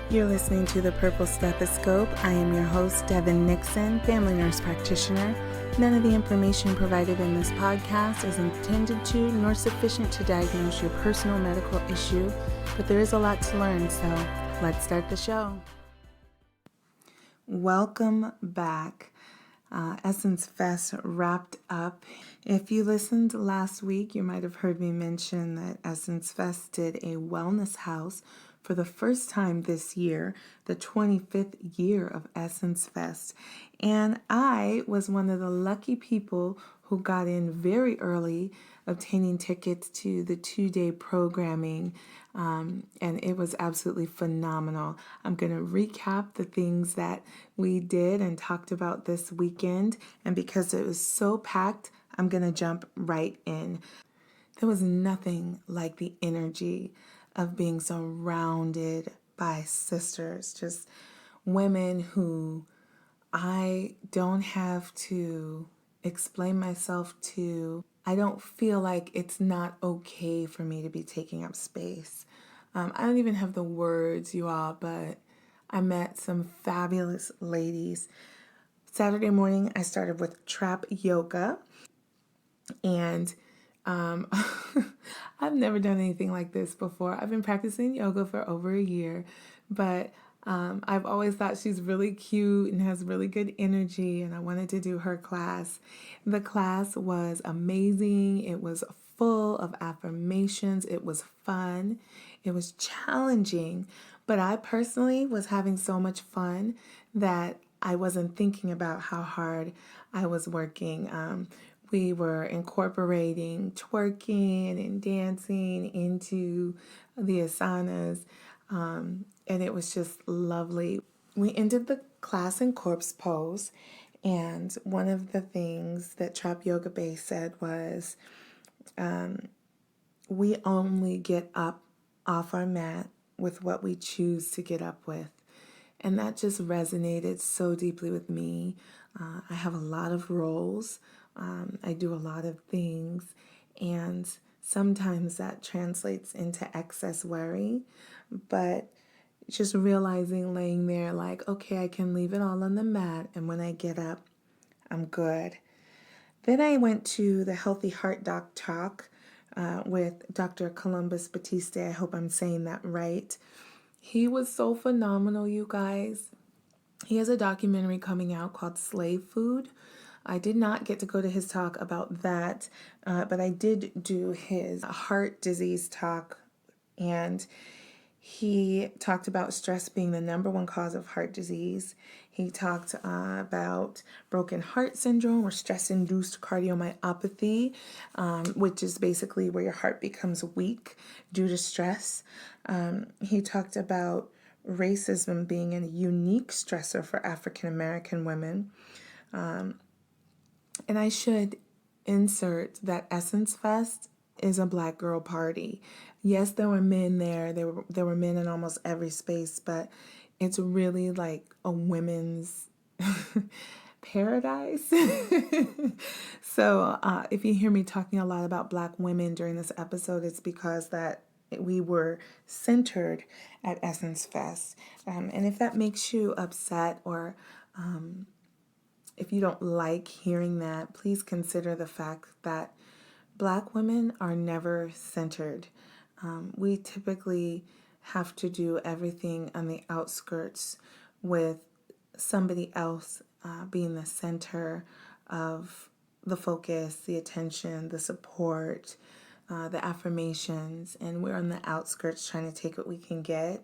You're listening to The Purple Stethoscope. I am your host, Devyn Nixon, family nurse practitioner. None of the information provided in this podcast is intended to nor sufficient to diagnose your personal medical issue, but there is a lot to learn, so let's start the show. Welcome back. Essence Fest wrapped up. If you listened last week, you might have heard me mention that Essence Fest did a wellness house for the first time this year, the 25th year of Essence Fest. And I was one of the lucky people who got in very early, obtaining tickets to the 2-day programming. And it was absolutely phenomenal. I'm going to recap the things that we did and talked about this weekend. And because it was so packed, I'm going to jump right in. There was nothing like the energy of being surrounded by sisters, just women who I don't have to explain myself to. I don't feel like it's not okay for me to be taking up space. I don't even have the words, you all, but I met some fabulous ladies. Saturday morning, I started with trap yoga, and I've never done anything like this before. I've been practicing yoga for over a year, but I've always thought she's really cute and has really good energy, and I wanted to do her class. The class was amazing. It was full of affirmations. It was fun. It was challenging, but I personally was having so much fun that I wasn't thinking about how hard I was working. We were incorporating twerking and dancing into the asanas, and it was just lovely. We ended the class in corpse pose, and one of the things that Trap Yoga Base said was, we only get up off our mat with what we choose to get up with. And that just resonated so deeply with me. I have a lot of roles. I do a lot of things, and sometimes that translates into excess worry, but just realizing, laying there like, okay, I can leave it all on the mat, and when I get up, I'm good. Then I went to the Healthy Heart Doc Talk with Dr. Columbus Batiste. I hope I'm saying that right. He was so phenomenal, you guys. He has a documentary coming out called Slave Food. I did not get to go to his talk about that, but I did do his heart disease talk, and he talked about stress being the number one cause of heart disease. He talked about broken heart syndrome or stress-induced cardiomyopathy, which is basically where your heart becomes weak due to stress. He talked about racism being a unique stressor for African American women. And I should insert that Essence Fest is a Black girl party. Yes, there were men there. There were men in almost every space, but it's really like a women's paradise. So if you hear me talking a lot about Black women during this episode, it's because that we were centered at Essence Fest. And if that makes you upset or if you don't like hearing that, please consider the fact that Black women are never centered. We typically have to do everything on the outskirts with somebody else being the center of the focus, the attention, the support, the affirmations, and we're on the outskirts trying to take what we can get.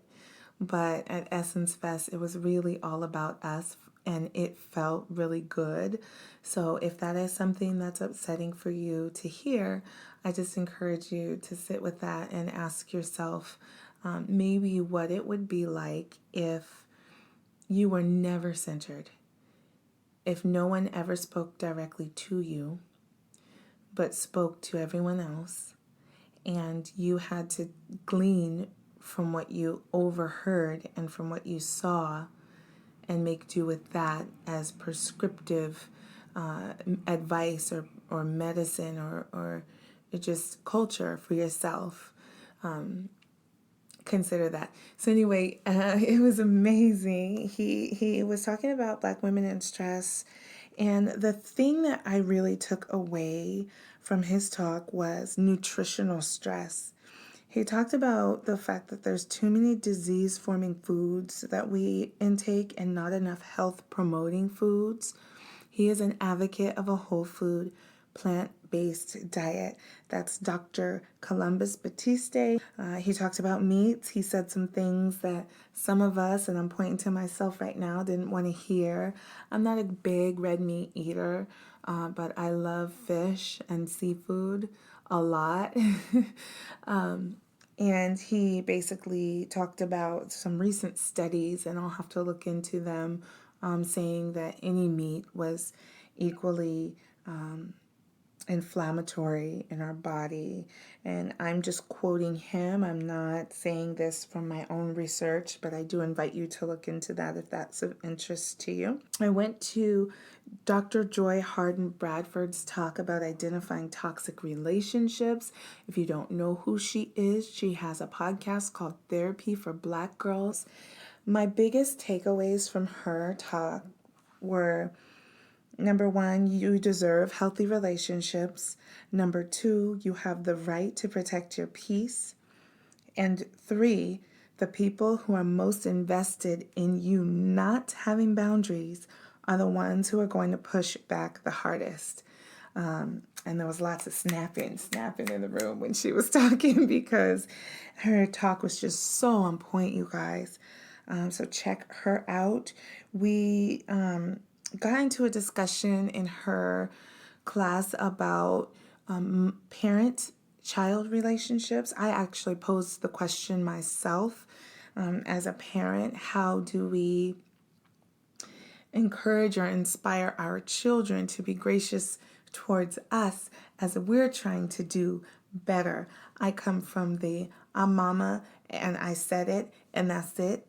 But at Essence Fest, it was really all about us, and it felt really good. So if that is something that's upsetting for you to hear, I just encourage you to sit with that and ask yourself maybe what it would be like if you were never centered, if no one ever spoke directly to you, but spoke to everyone else, and you had to glean from what you overheard and from what you saw and make do with that as prescriptive advice or medicine or just culture for yourself. consider that. So anyway, it was amazing. He was talking about Black women and stress, and the thing that I really took away from his talk was nutritional stress. He talked about the fact that there's too many disease-forming foods that we intake and not enough health-promoting foods. He is an advocate of a whole food, plant-based diet. That's Dr. Columbus Batiste. He talked about meats. He said some things that some of us, and I'm pointing to myself right now, didn't want to hear. I'm not a big red meat eater, but I love fish and seafood a lot. And he basically talked about some recent studies, and I'll have to look into them, saying that any meat was equally inflammatory in our body. And I'm just quoting him. I'm not saying this from my own research, but I do invite you to look into that if that's of interest to you. I went to Dr. Joy Harden Bradford's talk about identifying toxic relationships. If you don't know who she is, she has a podcast called Therapy for Black Girls. My biggest takeaways from her talk were: number one, you deserve healthy relationships. Number two, you have the right to protect your peace. And three, the people who are most invested in you not having boundaries are the ones who are going to push back the hardest. And there was lots of snapping in the room when she was talking, because her talk was just so on point, you guys. So check her out. We got into a discussion in her class about parent-child relationships. I actually posed the question myself, as a parent: how do we encourage or inspire our children to be gracious towards us as we're trying to do better? I come from the "I'm mama and I said it and that's it"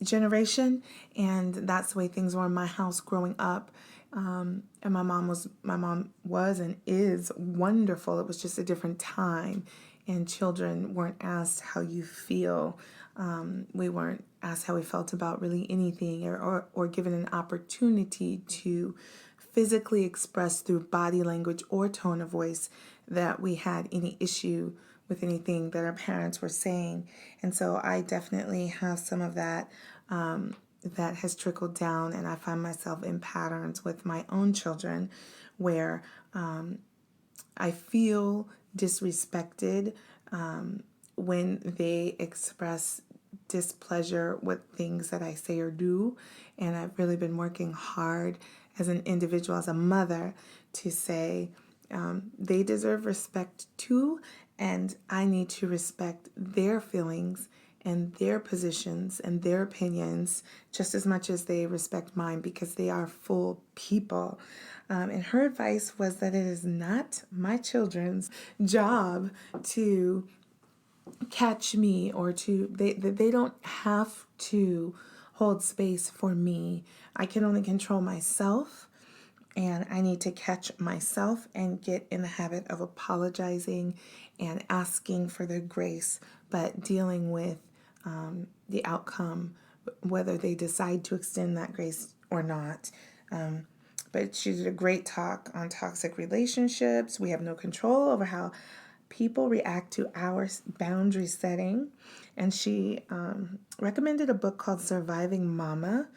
generation, and that's the way things were in my house growing up. And my mom was and is wonderful. It was just a different time, and children weren't asked how you feel. We weren't asked how we felt about really anything, or given an opportunity to physically express through body language or tone of voice that we had any issue with anything that our parents were saying. And so I definitely have some of that that has trickled down, and I find myself in patterns with my own children where I feel disrespected when they express displeasure with things that I say or do. And I've really been working hard as an individual, as a mother, to say they deserve respect too, and I need to respect their feelings and their positions and their opinions just as much as they respect mine, because they are full people. And her advice was that it is not my children's job to catch me, or they don't have to hold space for me. I can only control myself, and I need to catch myself and get in the habit of apologizing and asking for their grace, but dealing with the outcome, whether they decide to extend that grace or not. But she did a great talk on toxic relationships. We have no control over how people react to our boundary setting. And she recommended a book called Surviving Mama.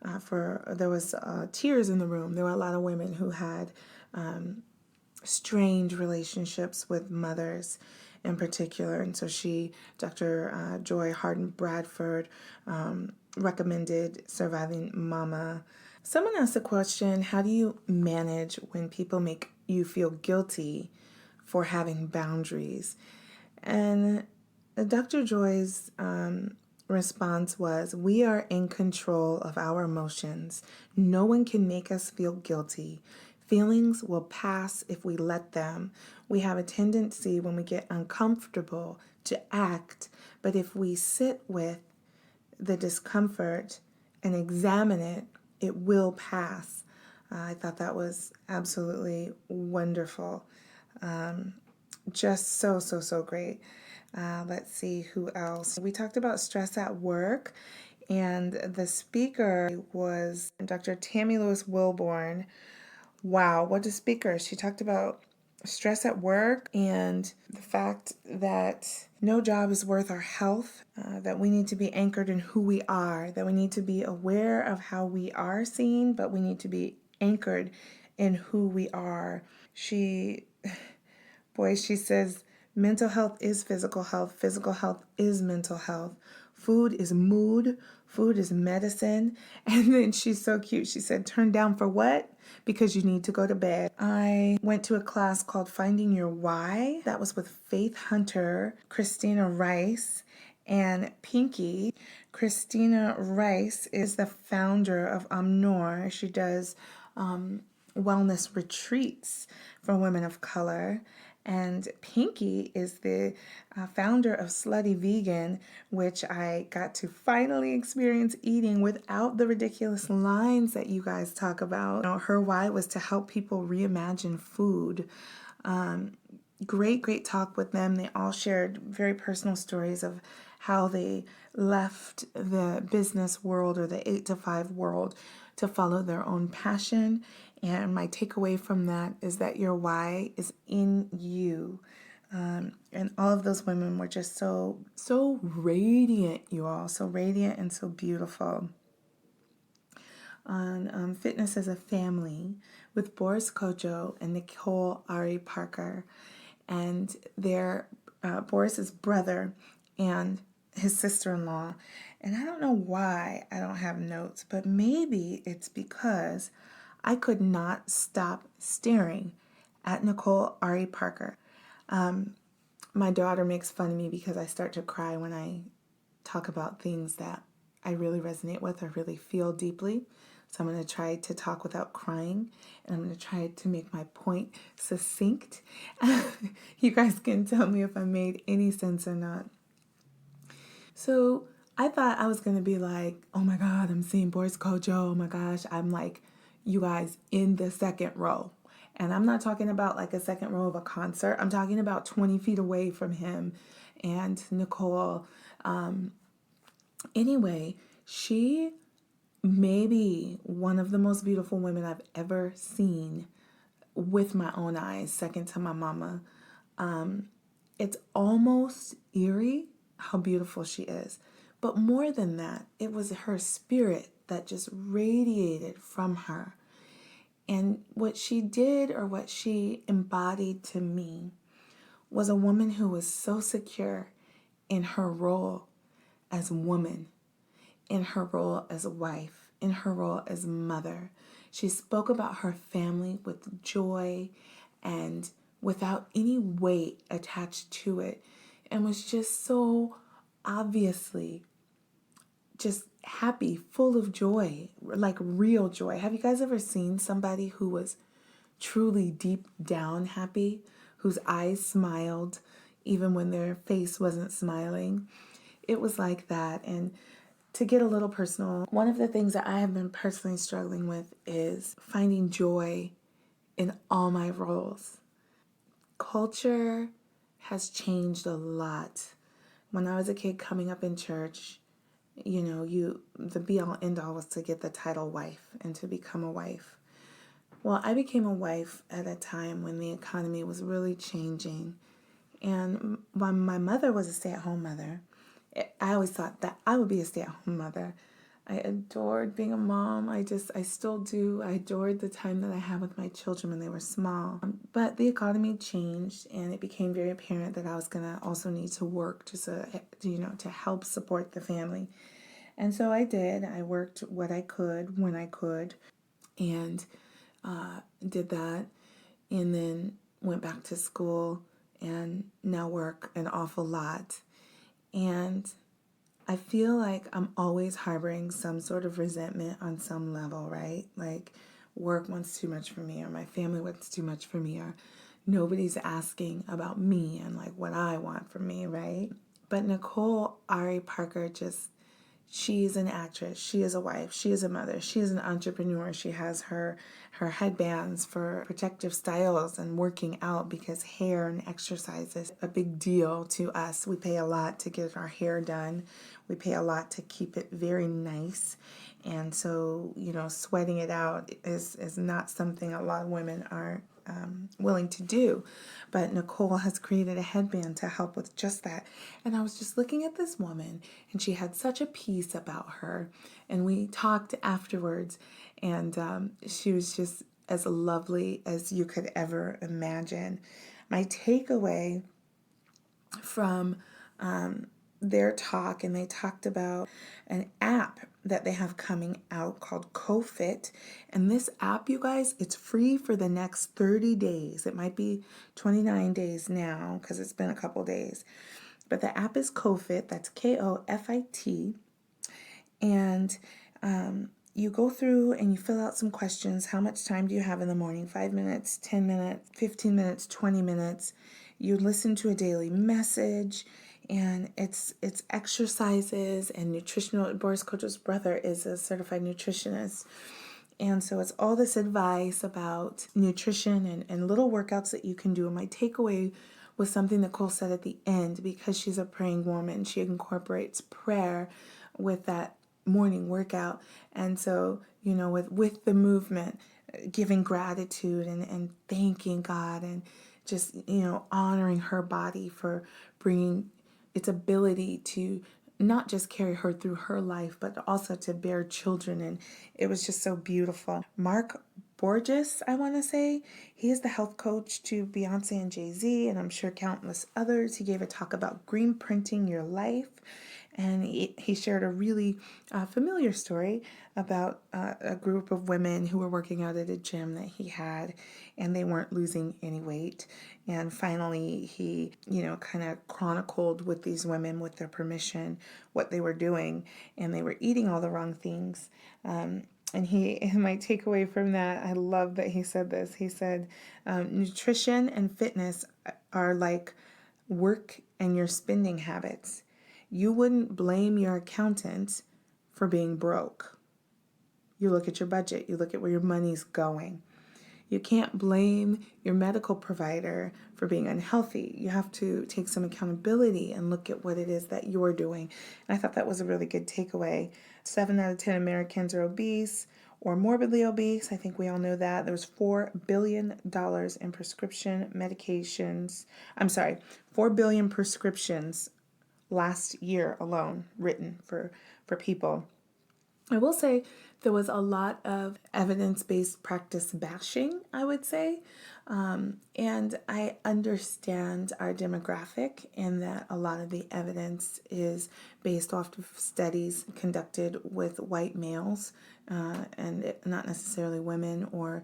There was tears in the room. There were a lot of women who had strange relationships with mothers in particular. And so Dr. Joy Harden Bradford, recommended Surviving Mama. Someone asked the question: how do you manage when people make you feel guilty for having boundaries? And Dr. Joy's response was: we are in control of our emotions. No one can make us feel guilty. Feelings will pass if we let them. We have a tendency when we get uncomfortable to act, but if we sit with the discomfort and examine it, it will pass. I thought that was absolutely wonderful. Just so great. Let's see who else. We talked about stress at work, and the speaker was Dr. Tammy Lewis Wilborn. Wow, what a speaker. She talked about stress at work and the fact that no job is worth our health, that we need to be anchored in who we are, that we need to be aware of how we are seen, but we need to be anchored in who we are. She says, mental health is physical health is mental health, food is mood, food is medicine. And then she's so cute. She said, turn down for what? Because you need to go to bed. I went to a class called Finding Your Why. That was with Faith Hunter, Christina Rice, and Pinky. Christina Rice is the founder of Amnor. She does wellness retreats for women of color. And Pinky is the founder of Slutty Vegan, which I got to finally experience eating without the ridiculous lines that you guys talk about. Her why was to help people reimagine food. Great talk with them. They all shared very personal stories of how they left the business world or the 8 to 5 world to follow their own passion. And my takeaway from that is that your why is in you. And all of those women were just so radiant, you all, so radiant and so beautiful. On Fitness as a Family with Boris Kojo and Nicole Ari Parker, and their Boris's brother and his sister-in-law. And I don't know why I don't have notes, but maybe it's because I could not stop staring at Nicole Ari Parker. My daughter makes fun of me because I start to cry when I talk about things that I really resonate with or really feel deeply. So I'm going to try to talk without crying, and I'm going to try to make my point succinct. You guys can tell me if I made any sense or not. So I thought I was going to be like, oh my God, I'm seeing Boris Kojo. Oh my gosh, I'm like, you guys, in the second row. And I'm not talking about like a second row of a concert. I'm talking about 20 feet away from him and Nicole. Anyway, she may be one of the most beautiful women I've ever seen with my own eyes, second to my mama. It's almost eerie how beautiful she is. But more than that, it was her spirit that just radiated from her. And what she did, or what she embodied to me, was a woman who was so secure in her role as woman, in her role as a wife, in her role as mother. She spoke about her family with joy and without any weight attached to it, and was just so obviously just happy, full of joy, like real joy. Have you guys ever seen somebody who was truly deep down happy, whose eyes smiled even when their face wasn't smiling? It was like that. And to get a little personal, one of the things that I have been personally struggling with is finding joy in all my roles. Culture has changed a lot. When I was a kid coming up in church, the be all end all was to get the title wife and to become a wife. Well, I became a wife at a time when the economy was really changing. And when my mother was a stay-at-home mother, I always thought that I would be a stay-at-home mother. I adored being a mom. I still do. I adored the time that I had with my children when they were small. But the economy changed, and it became very apparent that I was going to also need to work to help support the family. And so I did. I worked what I could when I could, and did that, and then went back to school and now work an awful lot. And I feel like I'm always harboring some sort of resentment on some level, right? Like work wants too much from me, or my family wants too much from me, or nobody's asking about me and like what I want from me, right? But Nicole Ari Parker just She is an actress. She is a wife. She is a mother. She is an entrepreneur. She has her headbands for protective styles and working out, because hair and exercise is a big deal to us. We pay a lot to get our hair done. We pay a lot to keep it very nice. And so, sweating it out is not something a lot of women are willing to do. But Nicole has created a headband to help with just that. And I was just looking at this woman, and she had such a peace about her. And we talked afterwards, and she was just as lovely as you could ever imagine. My takeaway from their talk, and they talked about an app that they have coming out called CoFit. And this app, you guys, it's free for the next 30 days. It might be 29 days now because it's been a couple days. But the app is CoFit. That's KOFIT. And you go through and you fill out some questions. How much time do you have in the morning? 5 minutes, 10 minutes, 15 minutes, 20 minutes. You listen to a daily message, and it's exercises and nutritional. Boris Kojo's brother is a certified nutritionist. And so it's all this advice about nutrition and little workouts that you can do. And my takeaway was something Nicole said at the end, because she's a praying woman. She incorporates prayer with that morning workout. And so, with the movement, giving gratitude and thanking God, and just, honoring her body for bringing its ability to not just carry her through her life, but also to bear children. And it was just so beautiful. Mark Borges, I want to say, he is the health coach to Beyonce and Jay-Z, and I'm sure countless others. He gave a talk about green printing your life. And he shared a really familiar story about a group of women who were working out at a gym that he had, and they weren't losing any weight. And finally, he, kind of chronicled with these women, with their permission, what they were doing, and they were eating all the wrong things. And my takeaway from that, I love that he said this. He said, nutrition and fitness are like work and your spending habits. You wouldn't blame your accountant for being broke. You look at your budget. You look at where your money's going. You can't blame your medical provider for being unhealthy. You have to take some accountability and look at what it is that you're doing. And I thought that was a really good takeaway. 7 out of 10 Americans are obese or morbidly obese. I think we all know that. There was $4 billion in prescription medications. I'm sorry, 4 billion prescriptions last year alone written for people. I will say there was a lot of evidence-based practice bashing, I would say. And I understand our demographic, in that a lot of the evidence is based off of studies conducted with white males, and not necessarily women or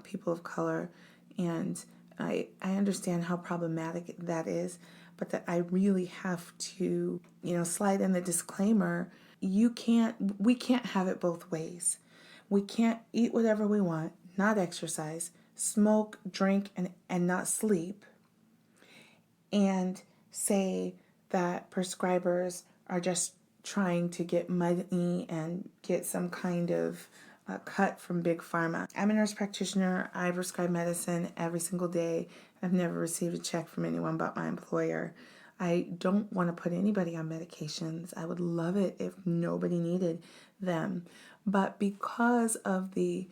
people of color. And I understand how problematic that is, but that I really have to, slide in the disclaimer. We can't have it both ways. We can't eat whatever we want, not exercise, smoke, drink, and not sleep, and say that prescribers are just trying to get money and get some kind of cut from Big Pharma. I'm a nurse practitioner. I prescribe medicine every single day. I've never received a check from anyone but my employer. I don't want to put anybody on medications. I would love it if nobody needed them. But because of the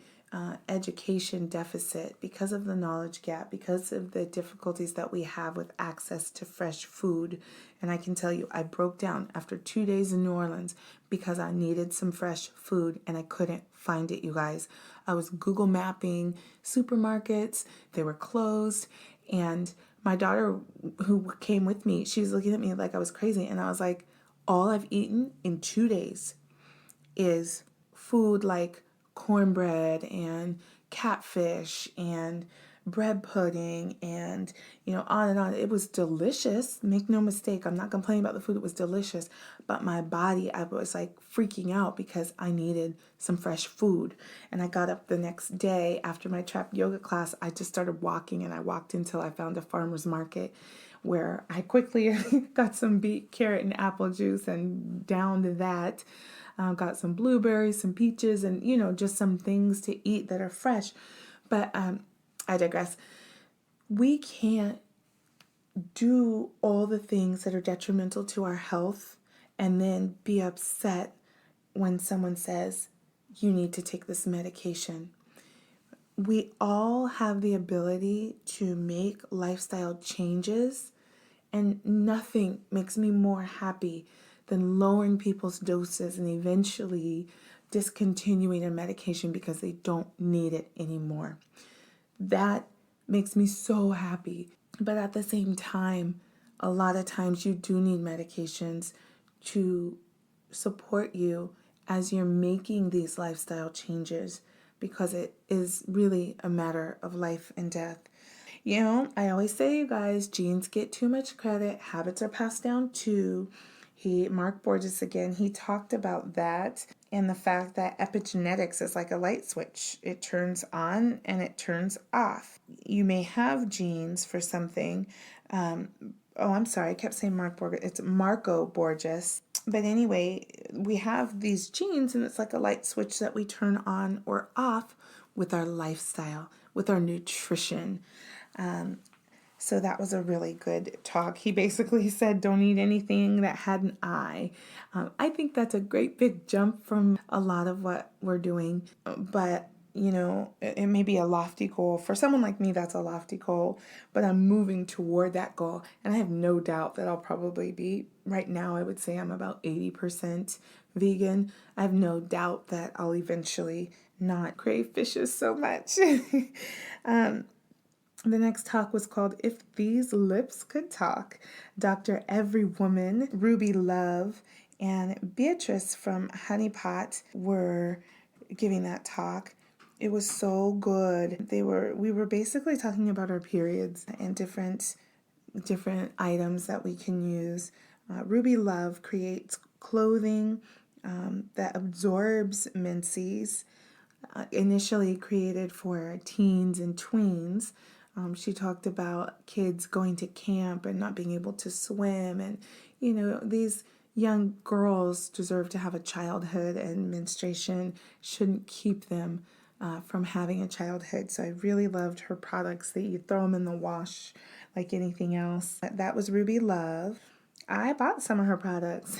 education deficit, because of the knowledge gap, because of the difficulties that we have with access to fresh food, and I can tell you, I broke down after 2 days in New Orleans because I needed some fresh food and I couldn't find it, you guys. I was Google mapping supermarkets, they were closed, and my daughter, who came with me, she was looking at me like I was crazy, and I was like, all I've eaten in 2 days is food like cornbread and catfish and bread pudding and, on and on. It was delicious. Make no mistake. I'm not complaining about the food. It was delicious. But my body, I was like freaking out because I needed some fresh food. And I got up the next day after my trap yoga class. I just started walking, and I walked until I found a farmer's market where I quickly got some beet, carrot, and apple juice and downed that. Got some blueberries, some peaches, and just some things to eat that are fresh. But I digress. We can't do all the things that are detrimental to our health and then be upset when someone says, you need to take this medication. We all have the ability to make lifestyle changes, and nothing makes me more happy than lowering people's doses and eventually discontinuing a medication because they don't need it anymore. That makes me so happy. But at the same time, a lot of times you do need medications to support you as you're making these lifestyle changes, because it is really a matter of life and death. I always say, you guys, genes get too much credit, habits are passed down too. Mark Borges again, he talked about that and the fact that epigenetics is like a light switch. It turns on and it turns off. You may have genes for something. I'm sorry, I kept saying Mark Borges. It's Marco Borges. But anyway, we have these genes and it's like a light switch that we turn on or off with our lifestyle, with our nutrition. So that was a really good talk. He basically said, don't eat anything that had an eye. I think that's a great big jump from a lot of what we're doing. But, it may be a lofty goal. For someone like me, that's a lofty goal. But I'm moving toward that goal. And I have no doubt that I'll probably be, right now, I would say I'm about 80% vegan. I have no doubt that I'll eventually not crave fishes so much. The next talk was called If These Lips Could Talk. Dr. Every Woman, Ruby Love, and Beatrice from Honeypot were giving that talk. It was so good. We were basically talking about our periods and different items that we can use. Ruby Love creates clothing that absorbs menses, initially created for teens and tweens. She talked about kids going to camp and not being able to swim. And, these young girls deserve to have a childhood, and menstruation shouldn't keep them from having a childhood. So I really loved her products that you throw them in the wash like anything else. That was Ruby Love. I bought some of her products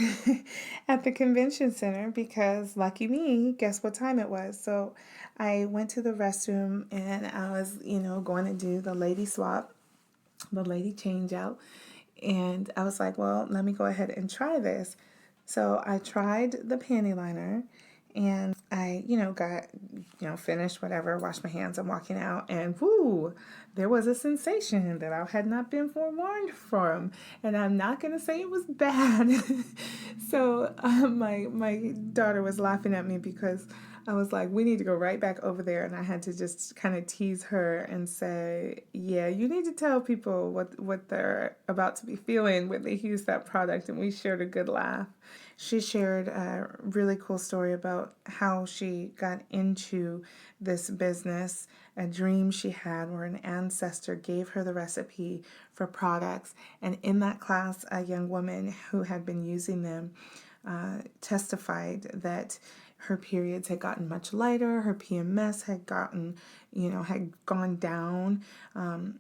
at the convention center because, lucky me, guess what time it was? So I went to the restroom and I was, going to do the lady swap, the lady change out. And I was like, well, let me go ahead and try this. So I tried the panty liner and I, got, finished whatever, washed my hands, I'm walking out, and whoo, there was a sensation that I had not been forewarned from. And I'm not going to say it was bad. So my daughter was laughing at me because I was like, we need to go right back over there. And I had to just kind of tease her and say, yeah, you need to tell people what they're about to be feeling when they use that product. And we shared a good laugh. She shared a really cool story about how she got into this business, a dream she had where an ancestor gave her the recipe for products. And in that class, a young woman who had been using them testified that her periods had gotten much lighter, her PMS had gone down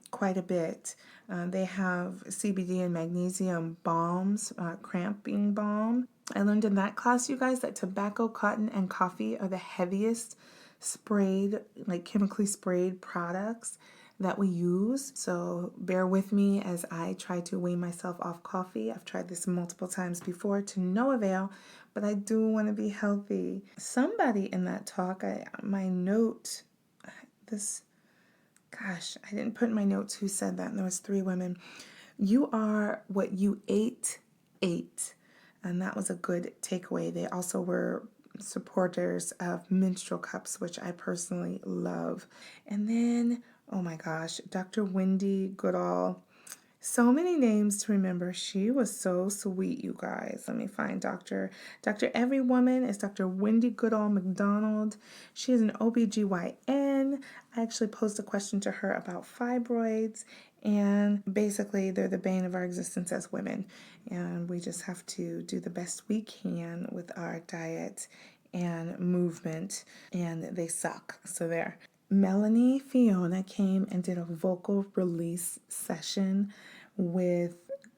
quite a bit. They have CBD and magnesium balms, cramping balm. I learned in that class, you guys, that tobacco, cotton, and coffee are the heaviest sprayed, like chemically sprayed products that we use. So bear with me as I try to wean myself off coffee. I've tried this multiple times before to no avail, but I do want to be healthy. Somebody in that talk, I didn't put in my notes who said that, and there was 3 women. You are what you ate. And that was a good takeaway. They also were supporters of menstrual cups, which I personally love. And then, oh my gosh, Dr. Wendy Goodall. So many names to remember. She was so sweet, you guys. Let me find Dr. Every Woman is Dr. Wendy Goodall McDonald. She is an OBGYN. I actually posed a question to her about fibroids, And basically, they're the bane of our existence as women. And we just have to do the best we can with our diet and movement. And they suck. So there. Melanie Fiona came and did a vocal release session with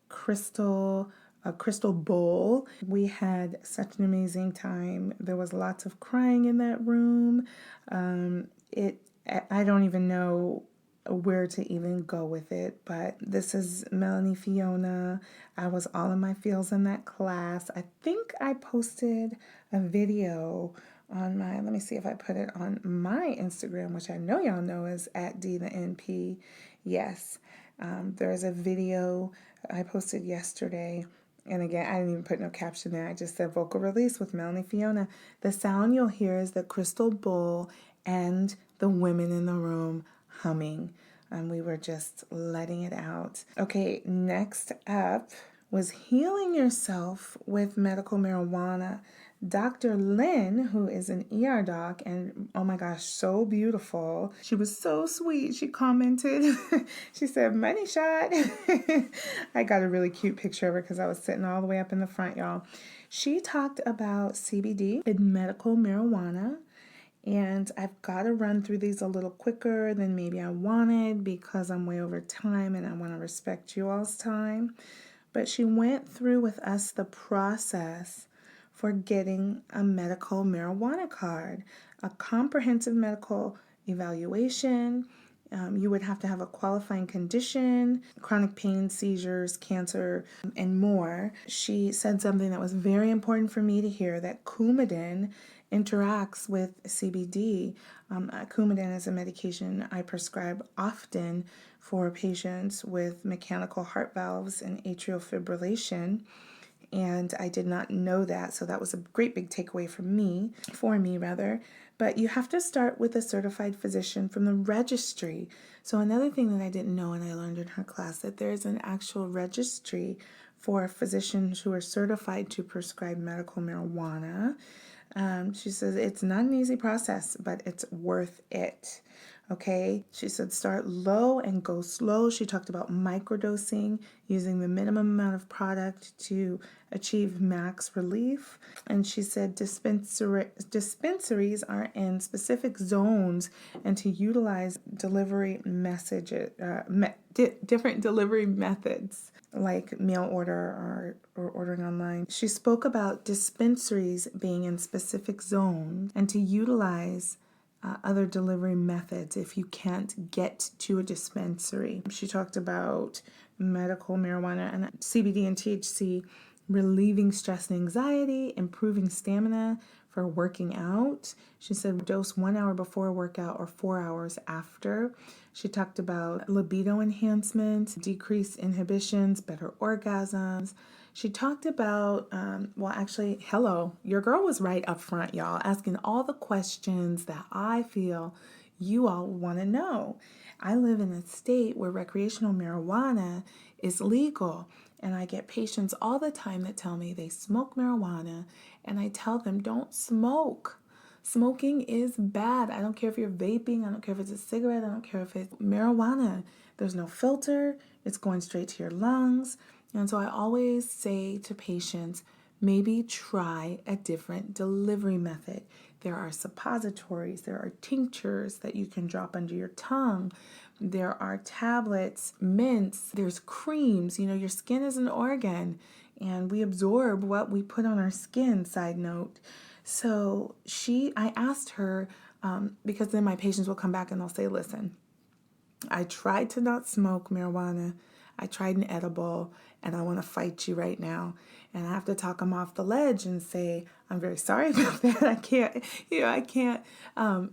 Crystal Bowl. We had such an amazing time. There was lots of crying in that room. I don't even know where to even go with it, but this is Melanie Fiona. I was all in my feels in that class. I think I posted a video on my, let me see if I put it on my Instagram, which I know y'all know is at DtheNP. Yes, there's a video I posted yesterday. And again, I didn't even put no caption there. I just said vocal release with Melanie Fiona. The sound you'll hear is the crystal bowl and the women in the room humming. And we were just letting it out. Okay, next up was healing yourself with medical marijuana. Dr. Lynn, who is an ER doc, and oh my gosh, so beautiful. She was so sweet. She commented, she said, money shot. I got a really cute picture of her because I was sitting all the way up in the front, y'all. She talked about CBD and medical marijuana. And I've got to run through these a little quicker than maybe I wanted because I'm way over time and I want to respect you all's time. But she went through with us the process for getting a medical marijuana card, a comprehensive medical evaluation. You would have to have a qualifying condition, chronic pain, seizures, cancer, and more. She said something that was very important for me to hear, that Coumadin interacts with CBD. Coumadin is a medication I prescribe often for patients with mechanical heart valves and atrial fibrillation. And I did not know that, so that was a great big takeaway for me. But you have to start with a certified physician from the registry. So another thing that I didn't know, and I learned in her class, that there is an actual registry for physicians who are certified to prescribe medical marijuana. She says it's not an easy process, but it's worth it. Okay, she said start low and go slow. She talked about microdosing, using the minimum amount of product to achieve max relief. And she said dispensaries are in specific zones and to utilize delivery messages, different delivery methods like mail order or ordering online. She spoke about dispensaries being in specific zones and to utilize other delivery methods if you can't get to a dispensary. She talked about medical marijuana and CBD and THC relieving stress and anxiety, improving stamina for working out. She said dose 1 hour before a workout or 4 hours after. She talked about libido enhancement, decreased inhibitions, better orgasms. She talked about, hello, your girl was right up front, y'all, asking all the questions that I feel you all want to know. I live in a state where recreational marijuana is legal, and I get patients all the time that tell me they smoke marijuana, and I tell them don't smoke. Smoking is bad. I don't care if you're vaping. I don't care if it's a cigarette. I don't care if it's marijuana. There's no filter. It's going straight to your lungs. And so I always say to patients, maybe try a different delivery method. There are suppositories, there are tinctures that you can drop under your tongue. There are tablets, mints, there's creams. You know, your skin is an organ and we absorb what we put on our skin, side note. So I asked her, because then my patients will come back and they'll say, listen, I tried to not smoke marijuana. I tried an edible and I want to fight you right now. And I have to talk them off the ledge and say, I'm very sorry about that. I can't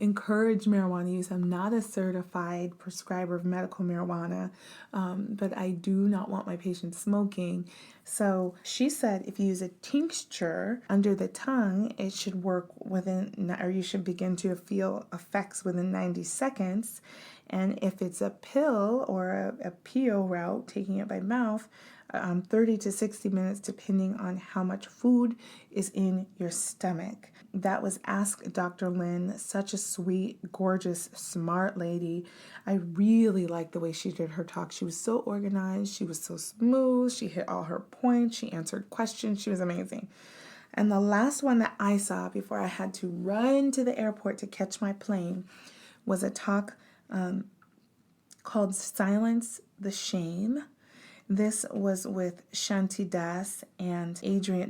encourage marijuana use. I'm not a certified prescriber of medical marijuana, but I do not want my patients smoking. So she said if you use a tincture under the tongue, it should work you should begin to feel effects within 90 seconds. And if it's a pill or a PO route, taking it by mouth, 30 to 60 minutes, depending on how much food is in your stomach. That was Ask Dr. Lynn, such a sweet, gorgeous, smart lady. I really liked the way she did her talk. She was so organized. She was so smooth. She hit all her points. She answered questions. She was amazing. And the last one that I saw before I had to run to the airport to catch my plane was a talk called Silence the Shame. This was with Shanti Das and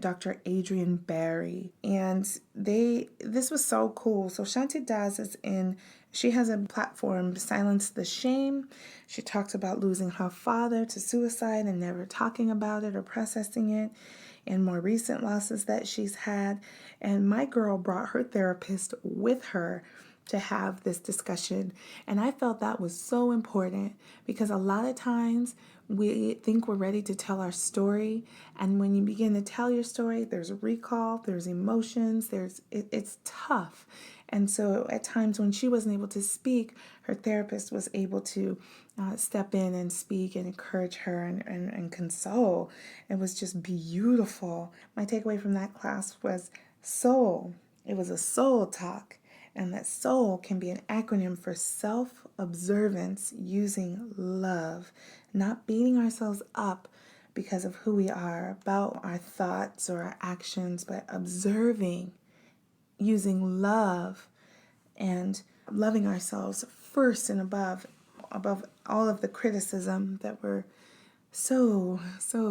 Dr. Adrian Barry. And this was so cool. So Shanti Das she has a platform, Silence the Shame. She talks about losing her father to suicide and never talking about it or processing it, and more recent losses that she's had. And my girl brought her therapist with her to have this discussion. And I felt that was so important, because a lot of times we think we're ready to tell our story. And when you begin to tell your story, there's a recall, there's emotions, it's tough. And so at times when she wasn't able to speak, her therapist was able to step in and speak and encourage her and console. It was just beautiful. My takeaway from that class was soul. It was a soul talk. And that soul can be an acronym for self-observance using love, not beating ourselves up because of who we are, about our thoughts or our actions, but observing using love and loving ourselves first and above all of the criticism that we're so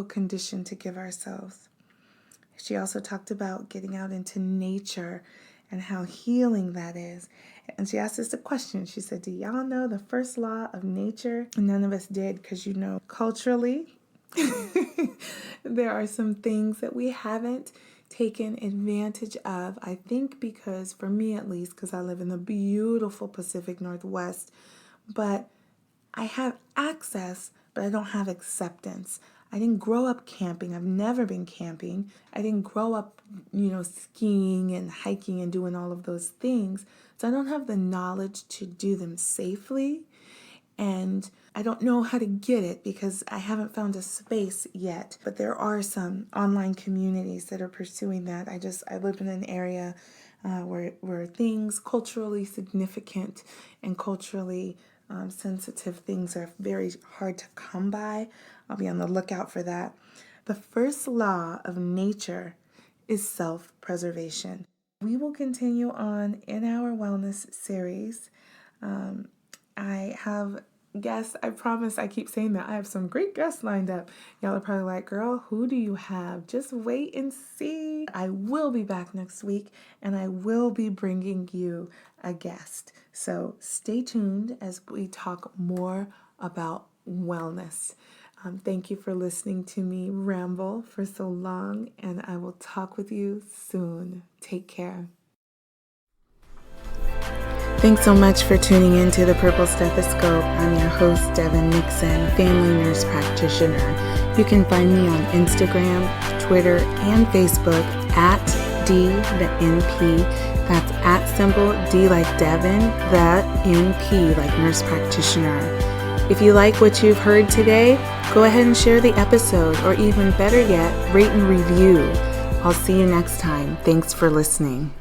conditioned to give ourselves. She also talked about getting out into nature and how healing that is. And she asked us a question. She said, do y'all know the first law of nature? And none of us did, because culturally, there are some things that we haven't taken advantage of. I think because, for me at least, because I live in the beautiful Pacific Northwest, but I have access, but I don't have acceptance. I didn't grow up camping. I've never been camping. I didn't grow up, skiing and hiking and doing all of those things. So I don't have the knowledge to do them safely. And I don't know how to get it because I haven't found a space yet. But there are some online communities that are pursuing that. I live in an area where things culturally significant and culturally sensitive things are very hard to come by. I'll be on the lookout for that. The first law of nature is self-preservation. We will continue on in our wellness series. I have guests. I promise, I keep saying that. I have some great guests lined up. Y'all are probably like, girl, who do you have? Just wait and see. I will be back next week, and I will be bringing you a guest. So stay tuned as we talk more about wellness. Thank you for listening to me ramble for so long, and I will talk with you soon. Take care. Thanks so much for tuning in to the Purple Stethoscope. I'm your host, Devyn I'm, family nurse practitioner. You can find me on Instagram, Twitter, and Facebook at DtheNP. That's at symbol D like Devyn, the NP like nurse practitioner. If you like what you've heard today, go ahead and share the episode, or even better yet, rate and review. I'll see you next time. Thanks for listening.